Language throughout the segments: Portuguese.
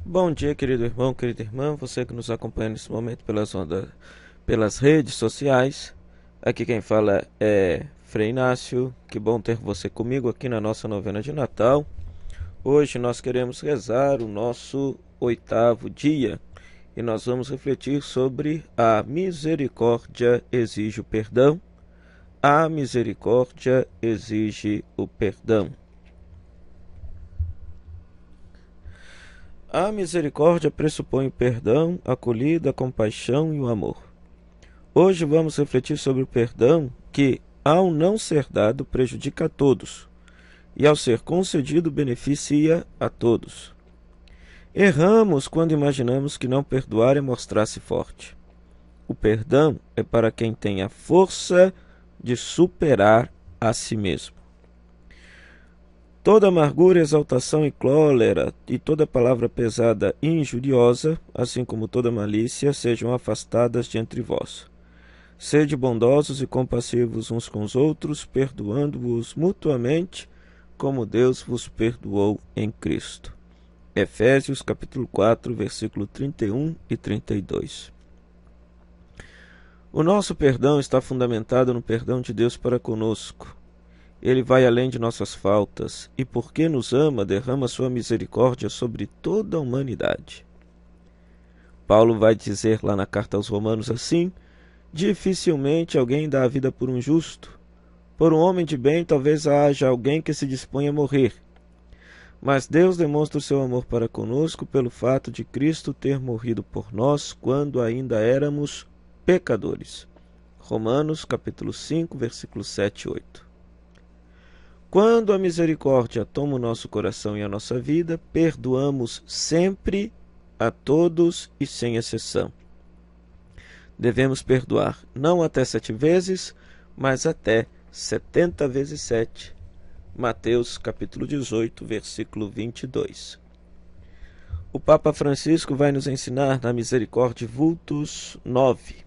Bom dia, querido irmão, querida irmã, você que nos acompanha nesse momento pelas redes sociais. Aqui quem fala é Frei Inácio. Que bom ter você comigo aqui na nossa novena de Natal. Hoje nós queremos rezar o nosso 8º dia e nós vamos refletir sobre a misericórdia exige o perdão. A misericórdia exige o perdão. A misericórdia pressupõe o perdão, a acolhida, a compaixão e o amor. Hoje vamos refletir sobre o perdão que, ao não ser dado, prejudica a todos, e ao ser concedido, beneficia a todos. Erramos quando imaginamos que não perdoar é mostrar-se forte. O perdão é para quem tem a força de superar a si mesmo. Toda amargura, exaltação e cólera, e toda palavra pesada e injuriosa, assim como toda malícia, sejam afastadas de entre vós. Sede bondosos e compassivos uns com os outros, perdoando-vos mutuamente, como Deus vos perdoou em Cristo. Efésios capítulo 4, versículo 31 e 32. O nosso perdão está fundamentado no perdão de Deus para conosco. Ele vai além de nossas faltas e, porque nos ama, derrama sua misericórdia sobre toda a humanidade. Paulo vai dizer lá na carta aos Romanos assim: dificilmente alguém dá a vida por um justo. Por um homem de bem talvez haja alguém que se disponha a morrer. Mas Deus demonstra o seu amor para conosco pelo fato de Cristo ter morrido por nós quando ainda éramos pecadores. Romanos capítulo 5, versículos 7 e 8. Quando a misericórdia toma o nosso coração e a nossa vida, perdoamos sempre a todos e sem exceção. Devemos perdoar não até 7 vezes, mas até 70 vezes 7. Mateus capítulo 18, versículo 22. O Papa Francisco vai nos ensinar na Misericórdia Vultus 9.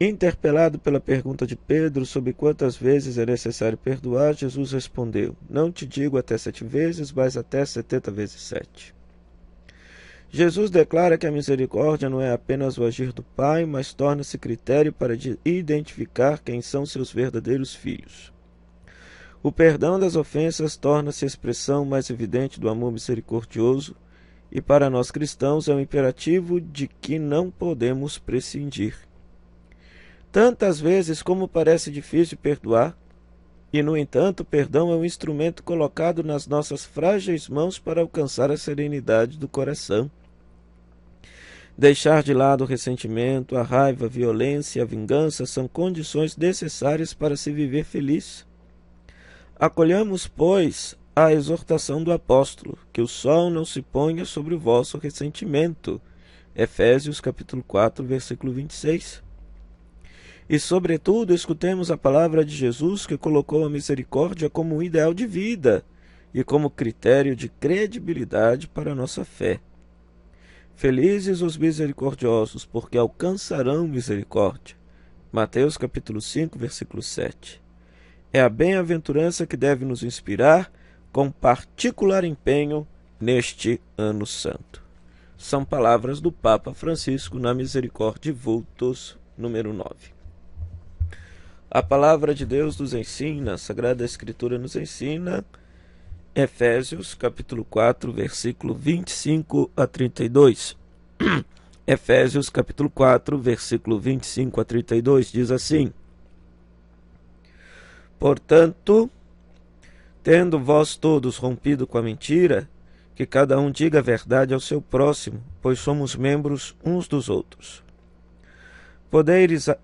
Interpelado pela pergunta de Pedro sobre quantas vezes é necessário perdoar, Jesus respondeu: não te digo até 7 vezes, mas até 70 vezes 7. Jesus declara que a misericórdia não é apenas o agir do Pai, mas torna-se critério para identificar quem são seus verdadeiros filhos. O perdão das ofensas torna-se a expressão mais evidente do amor misericordioso e para nós cristãos é um imperativo de que não podemos prescindir. Tantas vezes como parece difícil perdoar, e no entanto o perdão é um instrumento colocado nas nossas frágeis mãos para alcançar a serenidade do coração. Deixar de lado o ressentimento, a raiva, a violência e a vingança são condições necessárias para se viver feliz. Acolhamos, pois, a exortação do apóstolo, que o sol não se ponha sobre o vosso ressentimento. Efésios capítulo 4, versículo 26. E, sobretudo, escutemos a palavra de Jesus, que colocou a misericórdia como um ideal de vida e como critério de credibilidade para a nossa fé. Felizes os misericordiosos, porque alcançarão misericórdia. Mateus capítulo 5, versículo 7. É a bem-aventurança que deve nos inspirar com particular empenho neste ano santo. São palavras do Papa Francisco na Misericórdia Vultus número 9. A palavra de Deus nos ensina, a Sagrada Escritura nos ensina, Efésios capítulo 4, versículo 25 a 32. Efésios capítulo 4, versículo 25 a 32 diz assim: portanto, tendo vós todos rompido com a mentira, que cada um diga a verdade ao seu próximo, pois somos membros uns dos outros.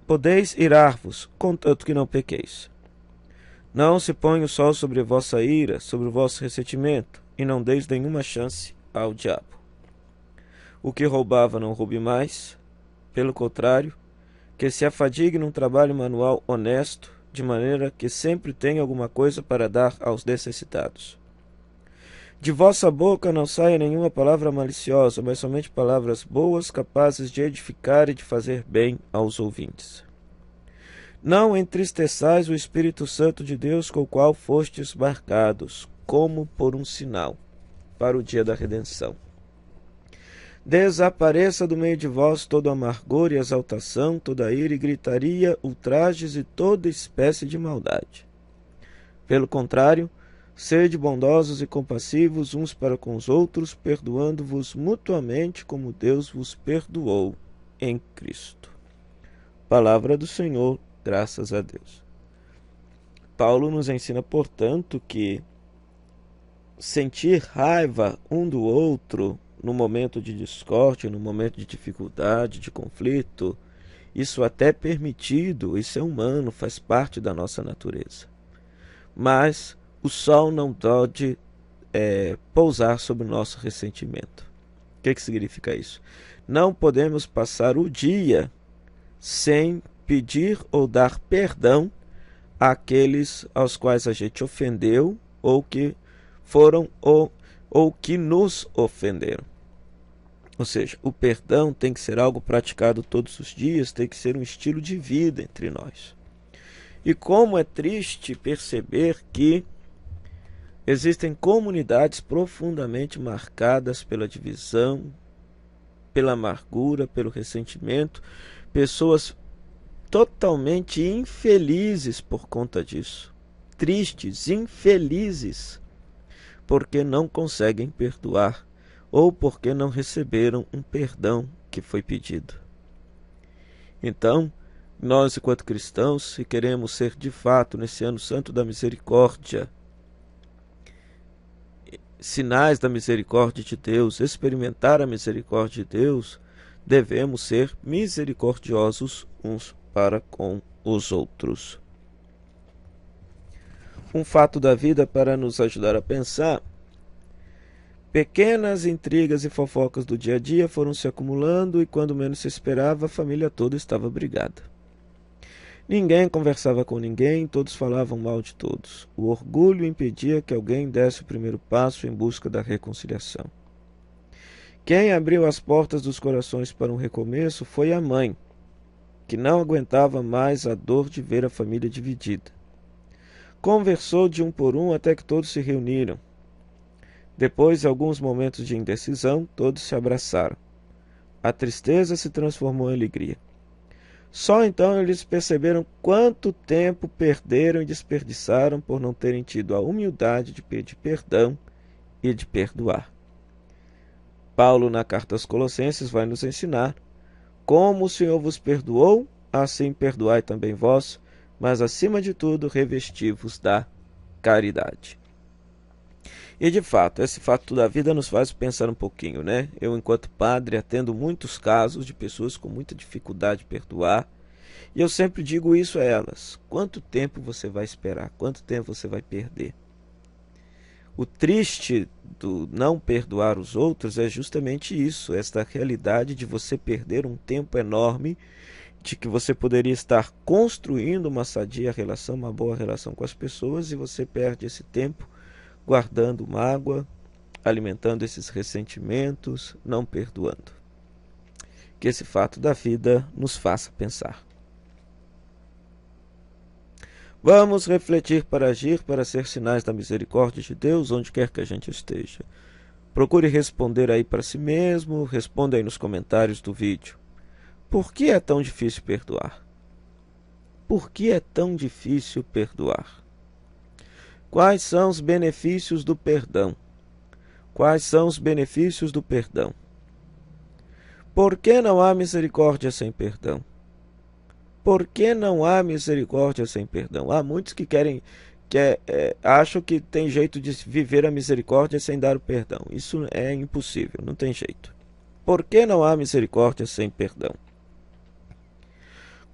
Podeis irar-vos, contanto que não pequeis. Não se ponha o sol sobre a vossa ira, sobre o vosso ressentimento, e não deis nenhuma chance ao diabo. O que roubava não roube mais, pelo contrário, que se afadigue num trabalho manual honesto, de maneira que sempre tenha alguma coisa para dar aos necessitados. De vossa boca não saia nenhuma palavra maliciosa, mas somente palavras boas, capazes de edificar e de fazer bem aos ouvintes. Não entristeçais o Espírito Santo de Deus, com o qual fostes marcados, como por um sinal. para o dia da redenção. Desapareça do meio de vós todo amargor e exaltação, toda ira e gritaria, ultrajes e toda espécie de maldade. Pelo contrário, sede bondosos e compassivos uns para com os outros, perdoando-vos mutuamente como Deus vos perdoou em Cristo. Palavra do Senhor, graças a Deus. Paulo nos ensina, portanto, que sentir raiva um do outro no momento de discórdia, no momento de dificuldade, de conflito, isso até é permitido, isso é humano, faz parte da nossa natureza. Mas o sol não pode pousar sobre o nosso ressentimento. O que significa isso? Não podemos passar o dia sem pedir ou dar perdão àqueles aos quais a gente ofendeu ou que foram ou que nos ofenderam. Ou seja, o perdão tem que ser algo praticado todos os dias, tem que ser um estilo de vida entre nós. E como é triste perceber que existem comunidades profundamente marcadas pela divisão, pela amargura, pelo ressentimento, pessoas totalmente infelizes por conta disso, tristes, infelizes, porque não conseguem perdoar ou porque não receberam um perdão que foi pedido. Então, nós, enquanto cristãos, se queremos ser de fato, nesse ano santo da misericórdia, sinais da misericórdia de Deus, experimentar a misericórdia de Deus, devemos ser misericordiosos uns para com os outros. Um fato da vida para nos ajudar a pensar: pequenas intrigas e fofocas do dia a dia foram se acumulando e quando menos se esperava, a família toda estava brigada. Ninguém conversava com ninguém, todos falavam mal de todos. O orgulho impedia que alguém desse o primeiro passo em busca da reconciliação. Quem abriu as portas dos corações para um recomeço foi a mãe, que não aguentava mais a dor de ver a família dividida. Conversou de um por um até que todos se reuniram. Depois de alguns momentos de indecisão, todos se abraçaram. A tristeza se transformou em alegria. Só então eles perceberam quanto tempo perderam e desperdiçaram por não terem tido a humildade de pedir perdão e de perdoar. Paulo, na carta aos Colossenses, vai nos ensinar: como o Senhor vos perdoou, assim perdoai também vós, mas acima de tudo revesti-vos da caridade. E de fato, esse fato da vida nos faz pensar um pouquinho, né? Eu, enquanto padre, atendo muitos casos de pessoas com muita dificuldade de perdoar, e eu sempre digo isso a elas: quanto tempo você vai esperar? Quanto tempo você vai perder? O triste do não perdoar os outros é justamente isso, esta realidade de você perder um tempo enorme de que você poderia estar construindo uma sadia relação, uma boa relação com as pessoas, e você perde esse tempo guardando mágoa, alimentando esses ressentimentos, não perdoando. Que esse fato da vida nos faça pensar. Vamos refletir para agir, para ser sinais da misericórdia de Deus, onde quer que a gente esteja. Procure responder aí para si mesmo, responda aí nos comentários do vídeo. Por que é tão difícil perdoar? Por que é tão difícil perdoar? Quais são os benefícios do perdão? Quais são os benefícios do perdão? Por que não há misericórdia sem perdão? Por que não há misericórdia sem perdão? Há muitos que acham que tem jeito de viver a misericórdia sem dar o perdão. Isso é impossível, não tem jeito. Por que não há misericórdia sem perdão?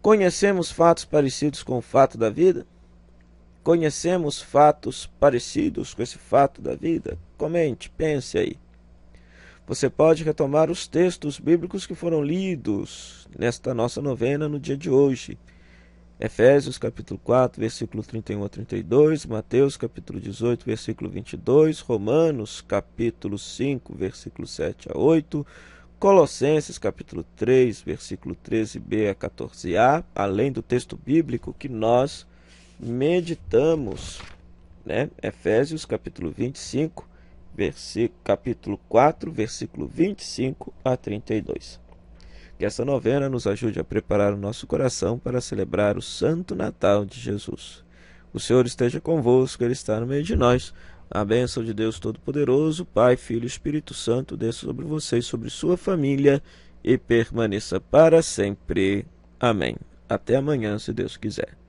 Conhecemos fatos parecidos com o fato da vida? Conhecemos fatos parecidos com esse fato da vida? Comente, pense aí. Você pode retomar os textos bíblicos que foram lidos nesta nossa novena no dia de hoje. Efésios capítulo 4, versículo 31 a 32, Mateus capítulo 18, versículo 22, Romanos capítulo 5, versículo 7 a 8, Colossenses capítulo 3, versículo 13b a 14a, além do texto bíblico que nós meditamos, né? Efésios capítulo 25, capítulo 4, versículo 25 a 32. Que essa novena nos ajude a preparar o nosso coração para celebrar o Santo Natal de Jesus. O Senhor esteja convosco, Ele está no meio de nós. A bênção de Deus Todo-Poderoso, Pai, Filho e Espírito Santo, desça sobre vocês, sobre sua família e permaneça para sempre. Amém. Até amanhã, se Deus quiser.